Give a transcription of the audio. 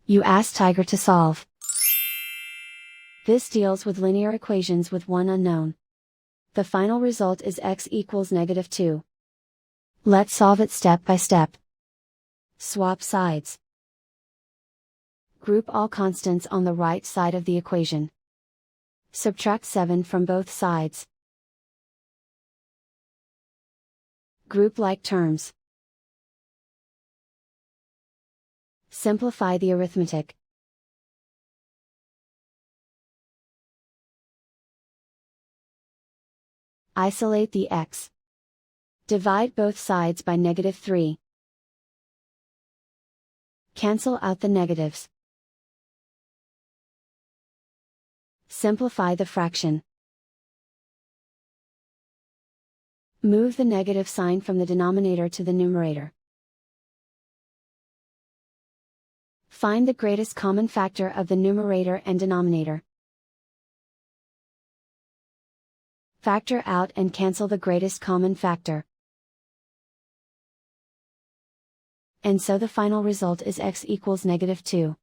You ask Tiger to solve. This deals with linear equations with one unknown. The final result is x equals -2. Let's solve it step by step. Swap sides. Group all constants on the right side of the equation. Subtract 7 from both sides. Group like terms. Simplify the arithmetic. Isolate the x. Divide both sides by -3. Cancel out the negatives. Simplify the fraction. Move the negative sign from the denominator to the numerator. Find the greatest common factor of the numerator and denominator. Factor out and cancel the greatest common factor. And so the final result is x equals -2.